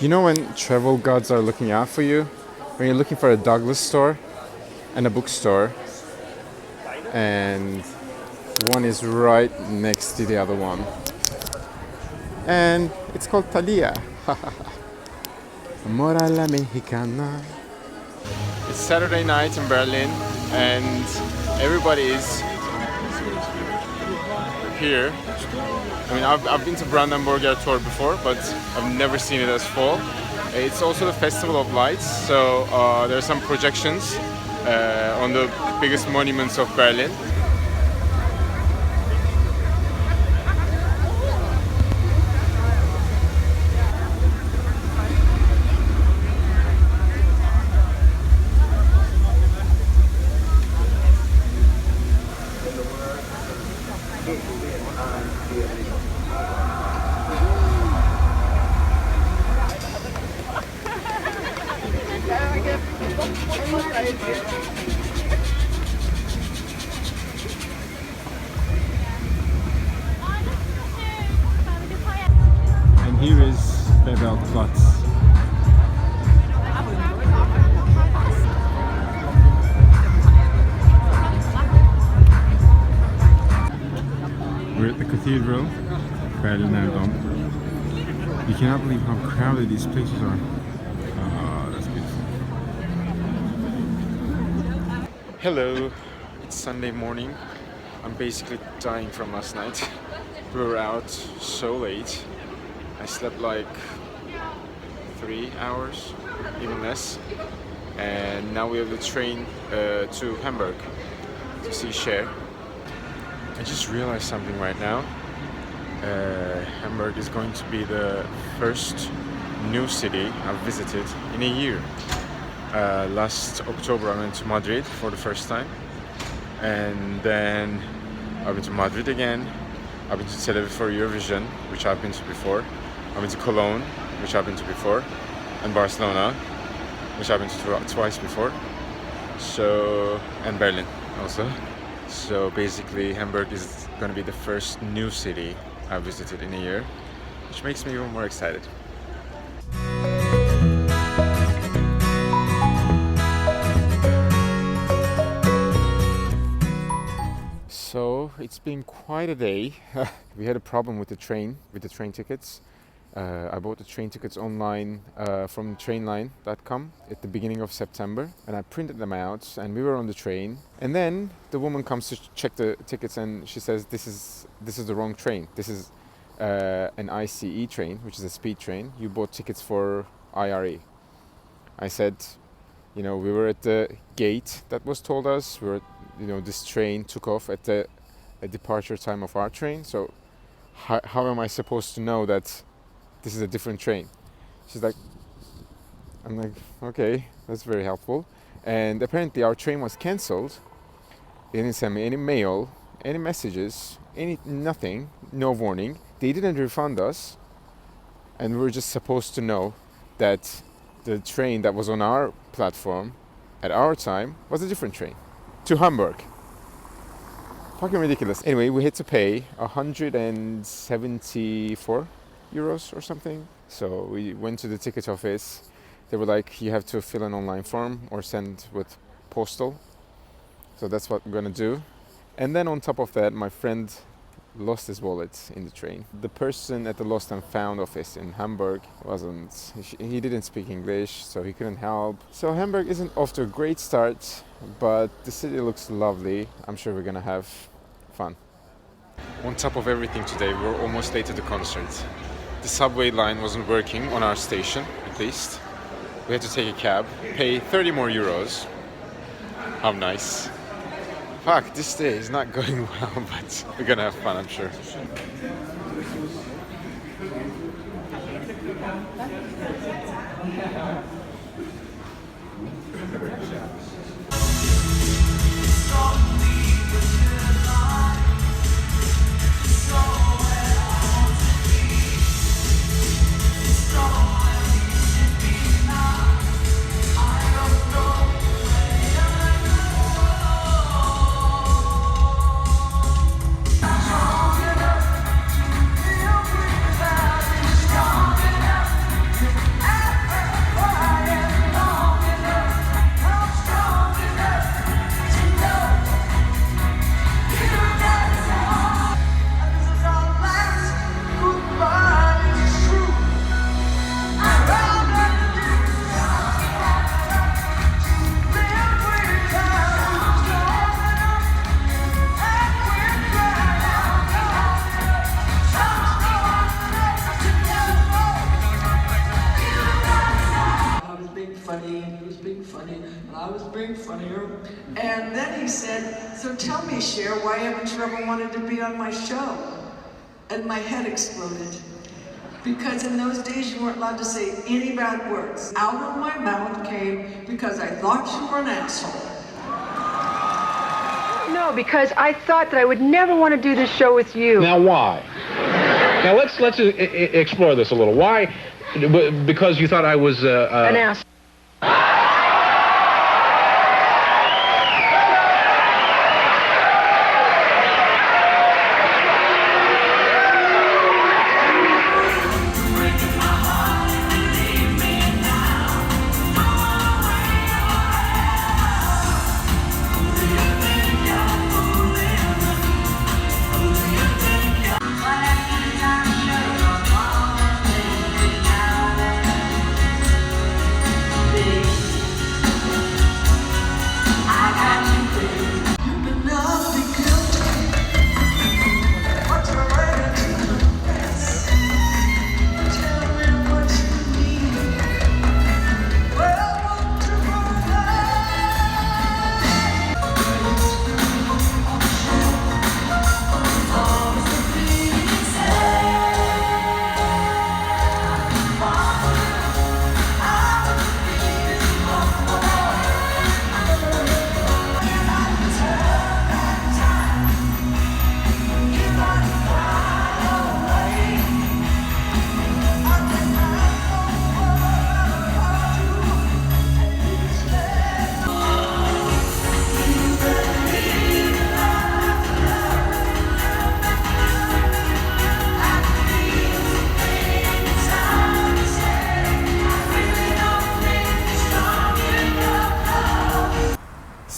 You know when travel gods are looking out for you? When you're looking for a Douglas store and a bookstore, and one is right next to the other one. And it's called Thalia. Mora la Mexicana. It's Saturday night in Berlin, and everybody is here. I mean, I've been to Brandenburger Tor before, but I've never seen it as full. It's also the Festival of Lights, so there are some projections on the biggest monuments of Berlin. And here is Bebelplatz. We're at the cathedral, Berliner Dom. You cannot believe how crowded these places are. Oh, that's beautiful. Hello, it's Sunday morning. I'm basically dying from last night. We were out so late. I slept like 3 hours, even less. And now we have the train to Hamburg to see Cher. I just realized something right now. Hamburg is going to be the first new city I've visited in a year. Last October I went to Madrid for the first time, and then I went to Madrid again. I've been to Tel Aviv for Eurovision, which I've been to before. I went to Cologne, which I've been to before, and Barcelona, which I've been to twice before. So, and Berlin also. So basically Hamburg is going to be the first new city I've visited in a year, which makes me even more excited. So it's been quite a day. We had a problem with the train tickets. I bought the train tickets online from trainline.com at the beginning of September, and I printed them out, and we were on the train, and then the woman comes to check the tickets, and she says this is the wrong train. This is an ICE train, which is a speed train. You bought tickets for IRE. I said, we were at the gate that was told us. This train took off at the departure time of our train, so how am I supposed to know that this is a different train? She's like, I'm like, okay, that's very helpful. And apparently our train was cancelled. They didn't send me any mail, any messages, nothing, no warning. They didn't refund us, and we were just supposed to know that the train that was on our platform at our time was a different train to Hamburg. Fucking ridiculous. Anyway, we had to pay 174 euros or something. So we went to the ticket office. They were like, you have to fill an online form or send with postal. So that's what we're gonna do. And then on top of that, my friend lost his wallet in the train. The person at the lost and found office in Hamburg he didn't speak English, so he couldn't help. So Hamburg isn't off to a great start, but the city looks lovely. I'm sure we're gonna have fun. On top of everything today, we were almost late to the concert. The subway line wasn't working on our station, at least. We had to take a cab, pay 30 more euros. How nice. Fuck, this day is not going well, but we're gonna have fun, I'm sure. And then he said, so tell me, Cher, why haven't you ever wanted to be on my show? And my head exploded. Because in those days you weren't allowed to say any bad words. Out of my mouth came, because I thought you were an asshole. No, because I thought that I would never want to do this show with you. Now why? Now let's explore this a little. Why? Because you thought I was An ass.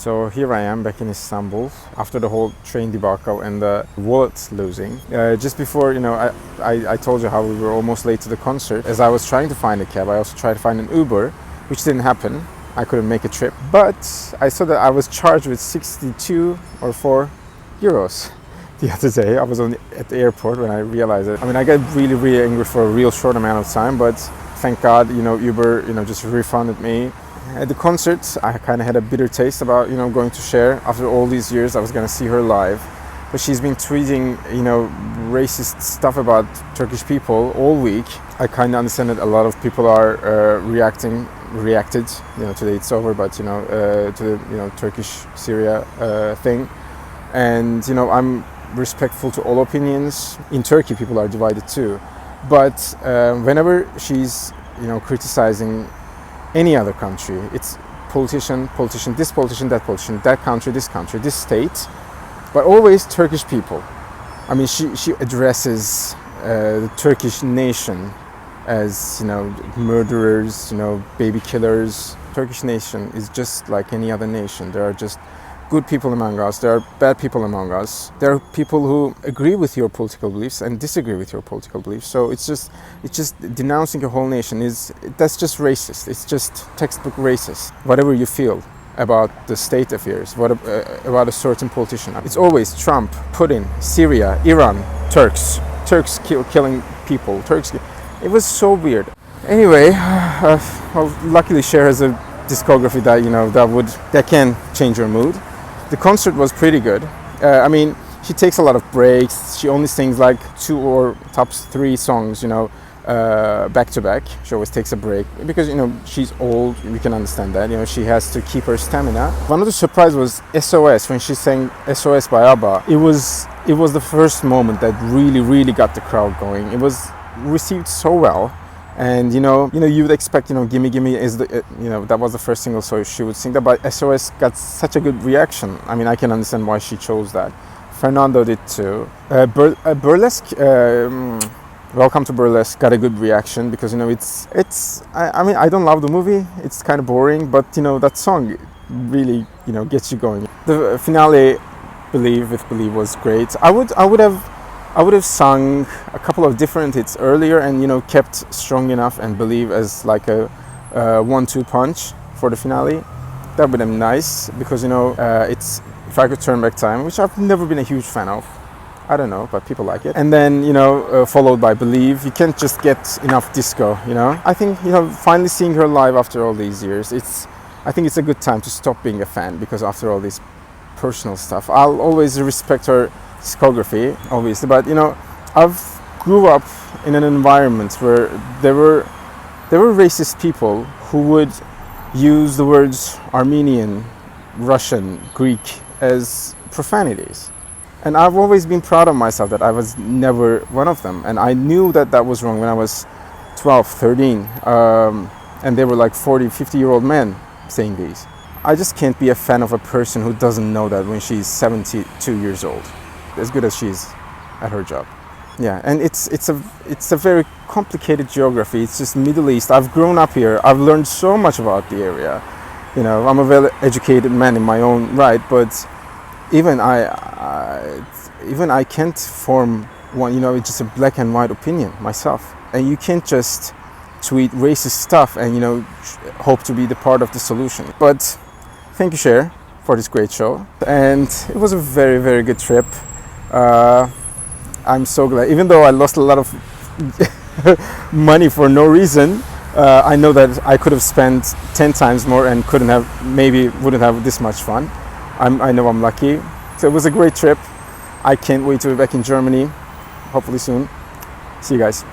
So here I am back in Istanbul after the whole train debacle and the wallet losing. Just before, I told you how we were almost late to the concert. As I was trying to find a cab, I also tried to find an Uber, which didn't happen. I couldn't make a trip. But I saw that I was charged with 62 or 4 euros the other day. I was at the airport when I realized it. I mean, I got really, really angry for a real short amount of time, but thank God, Uber, just refunded me. At the concert, I kind of had a bitter taste about, going to Cher. After all these years, I was going to see her live. But she's been tweeting, racist stuff about Turkish people all week. I kind of understand that a lot of people are reacted, today it's over, but, to the, Turkish-Syria thing. And, I'm respectful to all opinions. In Turkey, people are divided too. But whenever she's, criticizing any other country, it's politician, this politician, that country, this state, but always Turkish people. I mean, she addresses the Turkish nation as, murderers, baby killers. Turkish nation is just like any other nation. There are just good people among us, there are bad people among us. There are people who agree with your political beliefs and disagree with your political beliefs. So it's just denouncing a whole nation that's just racist. It's just textbook racist. Whatever you feel about the state affairs, about a certain politician, it's always Trump, Putin, Syria, Iran, Turks killing people. It was so weird. Anyway, well, luckily Cher has a discography that can change your mood. The concert was pretty good. I mean, she takes a lot of breaks. She only sings like 2 or tops 3 songs, back to back. She always takes a break because, she's old. We can understand that. She has to keep her stamina. One of the surprises was SOS, when she sang SOS by ABBA. It was the first moment that really, really got the crowd going. It was received so well. And you would expect, Gimme Gimme is that was the first single, so she would sing that, but SOS got such a good reaction. I mean, I can understand why she chose that. Fernando did too. Burlesque, Welcome to Burlesque got a good reaction because, I mean, I don't love the movie, it's kind of boring, but that song really, gets you going. The finale, Believe was great. I would have sung a couple of different hits earlier and kept Strong Enough and Believe as like a 1-2 punch for the finale. That would have been nice because it's If I Could Turn Back Time, which I've never been a huge fan of. I don't know, but people like it. And then followed by Believe. You can't just get enough disco. I think finally seeing her live after all these years, I think it's a good time to stop being a fan, because after all this personal stuff, I'll always respect her discography, obviously, but you know, I've grew up in an environment where there were racist people who would use the words Armenian, Russian, Greek as profanities. And I've always been proud of myself that I was never one of them. And I knew that that was wrong when I was 12, 13. And they were like 40, 50-year-old men saying these. I just can't be a fan of a person who doesn't know that when she's 72 years old, as good as she is at her job. Yeah, and it's a very complicated geography. It's just Middle East. I've grown up here. I've learned so much about the area. You know, I'm a well-educated man in my own right, but even I can't form one. You know, it's just a black and white opinion myself. And you can't just tweet racist stuff and, you know, hope to be the part of the solution. But thank you, Cher, for this great show. And it was a very, very good trip. I'm so glad, even though I lost a lot of money for no reason, I know that I could have spent 10 times more and wouldn't have this much fun. I know I'm lucky. So it was a great trip. I can't wait to be back in Germany, hopefully soon. See you guys.